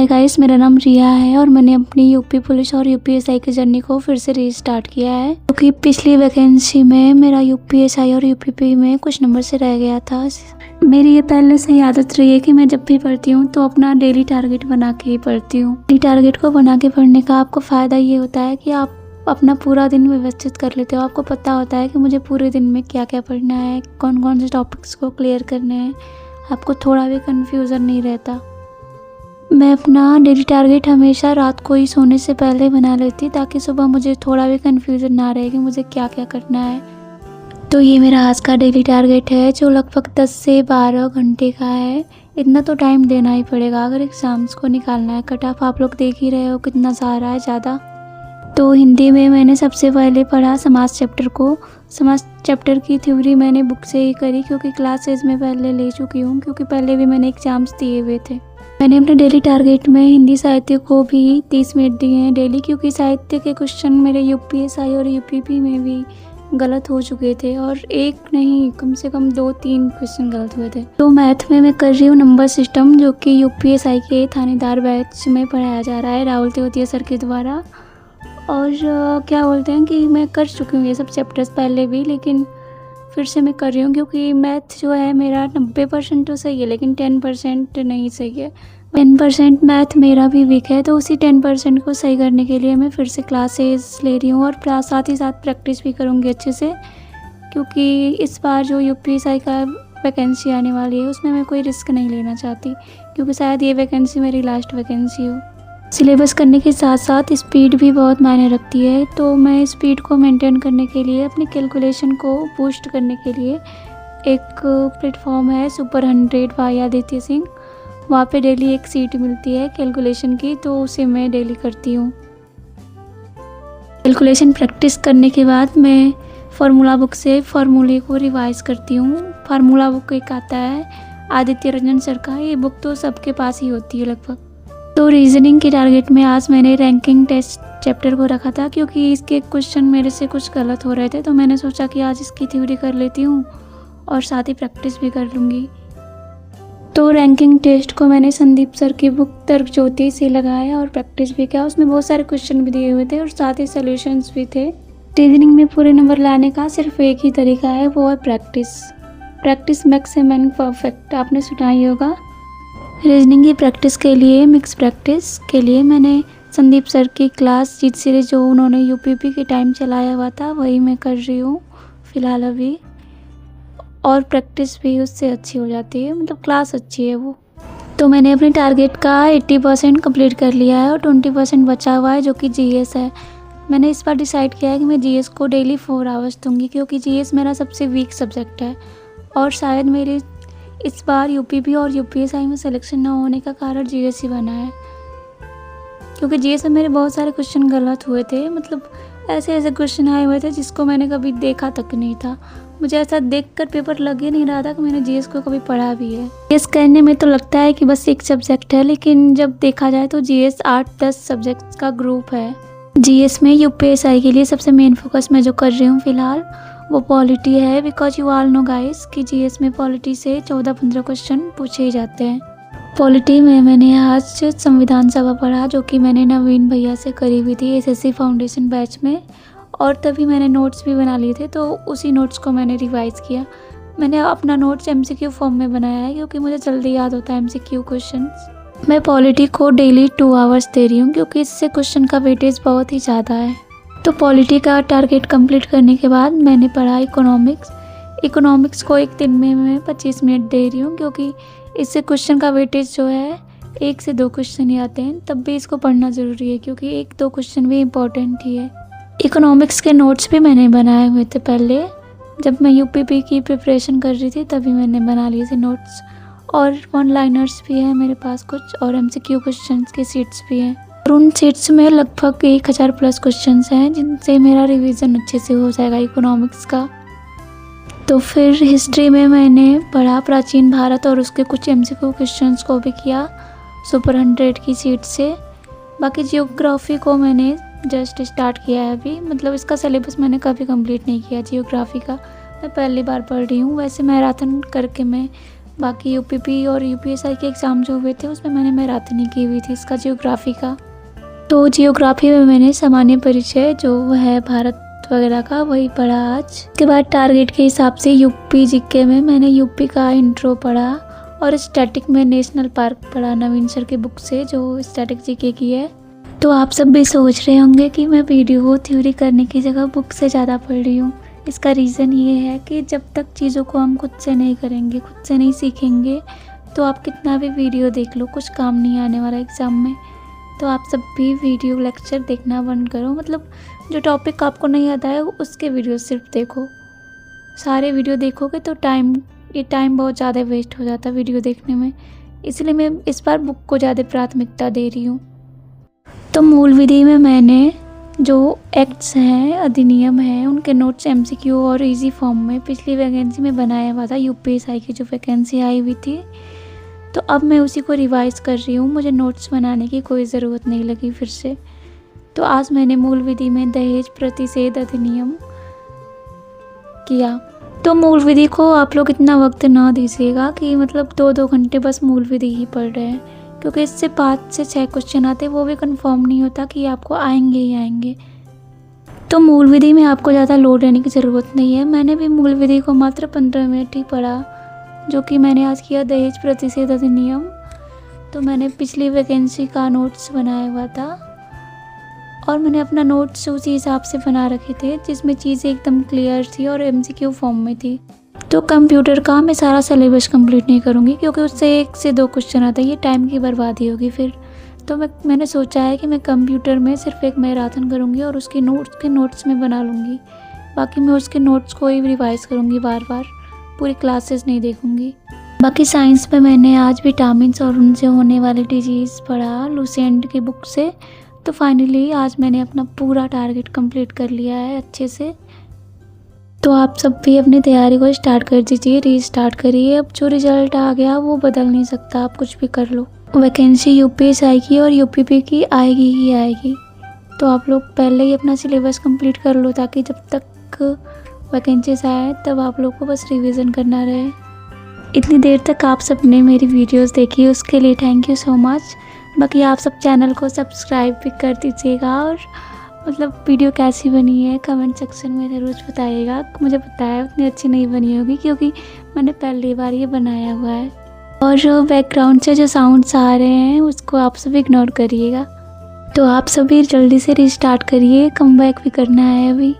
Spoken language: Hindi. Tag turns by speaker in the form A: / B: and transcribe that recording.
A: हाय गाइस, मेरा नाम रिया है और मैंने अपनी यूपी पुलिस और यूपीएसआई की जर्नी को फिर से रीस्टार्ट किया है क्योंकि पिछली वैकेंसी में मेरा यूपीएसआई और यूपीपी में कुछ नंबर से रह गया था। मेरी ये पहले से ही आदत रही है कि मैं जब भी पढ़ती हूँ तो अपना डेली टारगेट बना के ही पढ़ती हूँ। डेली टारगेट को बना के पढ़ने का आपको फ़ायदा ये होता है कि आप अपना पूरा दिन व्यवस्थित कर लेते हो। आपको पता होता है कि मुझे पूरे दिन में क्या क्या पढ़ना है, कौन कौन से टॉपिक्स को क्लियर करने हैं। आपको थोड़ा भी कन्फ्यूज़न नहीं रहता। मैं अपना डेली टारगेट हमेशा रात को ही सोने से पहले बना लेती ताकि सुबह मुझे थोड़ा भी कन्फ्यूज़न ना रहे कि मुझे क्या क्या करना है। तो ये मेरा आज का डेली टारगेट है जो लगभग 10 से 12 घंटे का है। इतना तो टाइम देना ही पड़ेगा अगर एग्ज़ाम्स को निकालना है। कट ऑफ आप लोग देख ही रहे हो कितना जा रहा है ज़्यादा। तो हिंदी में मैंने सबसे पहले पढ़ा समाज चैप्टर को। समाज चैप्टर की थ्योरी मैंने बुक से ही करी क्योंकि क्लासेस में पहले ले चुकी हूँ, क्योंकि पहले भी मैंने एग्ज़ाम्स दिए हुए थे। मैंने अपने डेली टारगेट में हिंदी साहित्य को भी 30 मिनट दिए हैं डेली, क्योंकि साहित्य के क्वेश्चन मेरे यूपीएसआई और यूपीपी में भी गलत हो चुके थे और एक नहीं कम से कम 2-3 क्वेश्चन गलत हुए थे। तो मैथ में मैं कर रही हूँ नंबर सिस्टम, जो कि यूपीएसआई के थानेदार बैच में पढ़ाया जा रहा है राहुल तेवतिया सर के द्वारा। और क्या बोलते हैं कि मैं कर चुकी हूँ ये सब चैप्टर्स पहले भी, लेकिन फिर से मैं कर रही हूँ क्योंकि मैथ जो है मेरा 90% तो सही है लेकिन 10% नहीं सही है। 10% मैथ मेरा भी वीक है, तो उसी 10% को सही करने के लिए मैं फिर से क्लासेस ले रही हूँ और साथ ही साथ प्रैक्टिस भी करूँगी अच्छे से, क्योंकि इस बार जो यूपीएसआई का वैकेंसी आने वाली है उसमें मैं कोई रिस्क नहीं लेना चाहती, क्योंकि शायद ये वैकेंसी मेरी लास्ट वैकेंसी हो। सिलेबस करने के साथ साथ स्पीड भी बहुत मायने रखती है, तो मैं स्पीड को मेंटेन करने के लिए अपनी कैलकुलेशन को बूस्ट करने के लिए एक प्लेटफॉर्म है सुपर 100 बाय आदित्य सिंह। वहाँ पे डेली एक सीट मिलती है कैलकुलेशन की, तो उसे मैं डेली करती हूँ। कैलकुलेशन प्रैक्टिस करने के बाद मैं फार्मूला बुक से फार्मूले को रिवाइज करती हूँ। फार्मूला बुक एक आता है आदित्य रंजन सर का, ये बुक तो सबके पास ही होती है लगभग। तो रीजनिंग के टारगेट में आज मैंने रैंकिंग टेस्ट चैप्टर को रखा था, क्योंकि इसके क्वेश्चन मेरे से कुछ गलत हो रहे थे, तो मैंने सोचा कि आज इसकी थ्योरी कर लेती हूँ और साथ ही प्रैक्टिस भी कर लूँगी। तो रैंकिंग टेस्ट को मैंने संदीप सर की बुक तर्क ज्योति से लगाया और प्रैक्टिस भी किया। उसमें बहुत सारे क्वेश्चन भी दिए हुए थे और साथ ही सॉल्यूशंस भी थे। रीजनिंग में पूरे नंबर लाने का सिर्फ एक ही तरीका है, वो है practice. Practice makes a man perfect, आपने सुना ही होगा। रीजनिंग की प्रैक्टिस के लिए, मिक्स प्रैक्टिस के लिए मैंने संदीप सर की क्लास जीत सीरीज जो उन्होंने यूपीपी के टाइम चलाया हुआ था वही मैं कर रही हूँ फ़िलहाल अभी, और प्रैक्टिस भी उससे अच्छी हो जाती है, मतलब क्लास अच्छी है वो। तो मैंने अपने टारगेट का 80% कंप्लीट कर लिया है और 20% बचा हुआ है जो कि जीएस है। मैंने इस बार डिसाइड किया है कि मैं जीएस को डेली 4 आवर्स दूँगी, क्योंकि जीएस मेरा सबसे वीक सब्जेक्ट है और शायद मेरी इस बार यूपीपी और यूपीएसआई में सिलेक्शन ना होने का कारण जीएस ही बना है, क्योंकि जीएस में मेरे बहुत सारे क्वेश्चन गलत हुए थे। मतलब ऐसे ऐसे क्वेश्चन आए हुए थे जिसको मैंने कभी देखा तक नहीं था। मुझे ऐसा देखकर पेपर लग ही नहीं रहा था कि मैंने जीएस को कभी पढ़ा भी है। जीएस करने में तो लगता है कि बस एक सब्जेक्ट है, लेकिन जब देखा जाए तो जीएस 8-10 सब्जेक्ट्स का ग्रुप है। जीएस में यूपीएसआई के लिए सबसे मेन फोकस मैं जो कर रही हूँ फ़िलहाल वो पॉलिटी है, because you all know guys कि जीएस में पॉलिटी से 14-15 क्वेश्चन पूछे ही जाते हैं। पॉलिटी में मैंने आज संविधान सभा पढ़ा, जो कि मैंने नवीन भैया से करी हुई थी एसएससी फाउंडेशन बैच में, और तभी मैंने नोट्स भी बना लिए थे, तो उसी नोट्स को मैंने रिवाइज़ किया। मैंने अपना नोट्स एमसीक्यू फॉर्म में बनाया है क्योंकि मुझे जल्दी याद होता है एमसीक्यू क्वेश्चंस। मैं पॉलिटी को डेली 2 आवर्स दे रही हूँ क्योंकि इससे क्वेश्चन का वेटेज बहुत ही ज़्यादा है। तो पॉलिटी का टारगेट कंप्लीट करने के बाद मैंने पढ़ा इकोनॉमिक्स। इकोनॉमिक्स को एक दिन में मैं 25 मिनट दे रही हूँ, क्योंकि इससे क्वेश्चन का वेटेज जो है 1 से 2 क्वेश्चन ही आते हैं, तब भी इसको पढ़ना ज़रूरी है क्योंकि 1-2 क्वेश्चन भी इम्पॉर्टेंट ही है। इकोनॉमिक्स के नोट्स भी मैंने बनाए हुए थे पहले, जब मैं यूपीपी की प्रिपरेशन कर रही थी तभी मैंने बना लिए थे नोट्स, और 1 लाइनर्स भी है मेरे पास कुछ, और एमसीक्यू क्वेश्चंस की सीट्स भी हैं। और उन सीट्स में लगभग 1000 प्लस क्वेश्चंस हैं जिनसे मेरा रिवीजन अच्छे से हो जाएगा इकोनॉमिक्स का। तो फिर हिस्ट्री में मैंने पढ़ा प्राचीन भारत और उसके कुछ एमसीक्यू क्वेश्चंस को भी किया सुपर 100 की सीट से। बाकी जियोग्राफी को मैंने जस्ट स्टार्ट किया है अभी, मतलब इसका सिलेबस मैंने कभी कंप्लीट नहीं किया जियोग्राफी का, मैं पहली बार पढ़ रही हूँ। वैसे मैराथन करके मैं बाकी यूपीपी और यूपीएसआई के एग्ज़ाम जो हुए थे उसमें मैंने मैराथनी की हुई थी इसका जियोग्राफी का। तो जियोग्राफी में मैंने सामान्य परिचय जो है भारत वगैरह का वही पढ़ा आज। उसके बाद टारगेट के हिसाब से यूपी जीके में मैंने यूपी का इंट्रो पढ़ा और स्टैटिक में नेशनल पार्क पढ़ा नवीन सर की बुक से जो स्टैटिक जीके की है। तो आप सब भी सोच रहे होंगे कि मैं वीडियो थ्योरी करने की जगह बुक से ज़्यादा पढ़ रही हूँ। इसका रीज़न ये है कि जब तक चीज़ों को हम खुद से नहीं करेंगे, खुद से नहीं सीखेंगे, तो आप कितना भी वीडियो देख लो कुछ काम नहीं आने वाला एग्ज़ाम में। तो आप सब भी वीडियो लेक्चर देखना बंद करो, मतलब जो टॉपिक आपको नहीं आता है उसके वीडियो सिर्फ देखो। सारे वीडियो देखोगे तो टाइम बहुत ज़्यादा वेस्ट हो जाता है वीडियो देखने में, इसलिए मैं इस बार बुक को ज़्यादा प्राथमिकता दे रही हूँ। तो मूल विधि में मैंने जो एक्ट्स हैं, अधिनियम हैं, उनके नोट्स एमसीक्यू और इजी फॉर्म में पिछली वैकेंसी में बनाया हुआ था, यूपीएसआई की जो वैकेंसी आई हुई थी। तो अब मैं उसी को रिवाइज़ कर रही हूँ, मुझे नोट्स बनाने की कोई ज़रूरत नहीं लगी फिर से। तो आज मैंने मूल विधि में दहेज प्रतिषेध अधिनियम किया। तो मूल विधि को आप लोग इतना वक्त ना दीजिएगा कि मतलब 2-2 घंटे बस मूल विधि ही पढ़ रहे हैं, क्योंकि इससे 5 से 6 क्वेश्चन आते हैं, वो भी कंफर्म नहीं होता कि आपको आएंगे ही आएंगे। तो मूल विधि में आपको ज़्यादा लोड लेने की ज़रूरत नहीं है। मैंने भी मूल विधि को मात्र 15 मिनट ही पढ़ा, जो कि मैंने आज किया दहेज प्रतिषेध अधिनियम। तो मैंने पिछली वैकेंसी का नोट्स बनाया हुआ था और मैंने अपना नोट्स उसी हिसाब से बना रखे थे जिसमें चीज़ें एकदम क्लियर थी और एमसीक्यू फॉर्म में थी। तो कंप्यूटर का मैं सारा सिलेबस कंप्लीट नहीं करूँगी क्योंकि उससे 1 से 2 क्वेश्चन आता है, ये टाइम की बर्बादी होगी फिर। तो मैंने सोचा है कि मैं कंप्यूटर में सिर्फ एक मैराथन करूँगी और उसके नोट्स में बना लूँगी। बाकी मैं उसके नोट्स को ही रिवाइज़ करूँगी बार बार, पूरी क्लासेस नहीं देखूँगी। बाकी साइंस में मैंने आज विटामिन्स और उनसे होने वाली डिजीज़ पढ़ा लूसेंट की बुक से। तो फाइनली आज मैंने अपना पूरा टारगेट कंप्लीट कर लिया है अच्छे से। तो आप सब भी अपनी तैयारी को स्टार्ट कर दीजिए, रीस्टार्ट करिए। अब जो रिज़ल्ट आ गया वो बदल नहीं सकता, आप कुछ भी कर लो। वैकेंसी यूपीएसआई की और यूपीपी की आएगी ही आएगी। तो आप लोग पहले ही अपना सिलेबस कंप्लीट कर लो ताकि जब तक वैकेंसीज आए तब आप लोग को बस रिवीजन करना रहे। इतनी देर तक आप सब ने मेरी वीडियोस देखी, उसके लिए थैंक यू सो मच। बाकी आप सब चैनल को सब्सक्राइब भी कर दीजिएगा और मतलब वीडियो कैसी बनी है कमेंट सेक्शन में ज़रूर बताइएगा। मुझे पता है उतनी अच्छी नहीं बनी होगी क्योंकि मैंने पहली बार ये बनाया हुआ है। और जो बैकग्राउंड से जो साउंड्स आ रहे हैं उसको आप सब इग्नोर करिएगा। तो आप सभी जल्दी से रिस्टार्ट करिए, कम बैक भी करना है अभी।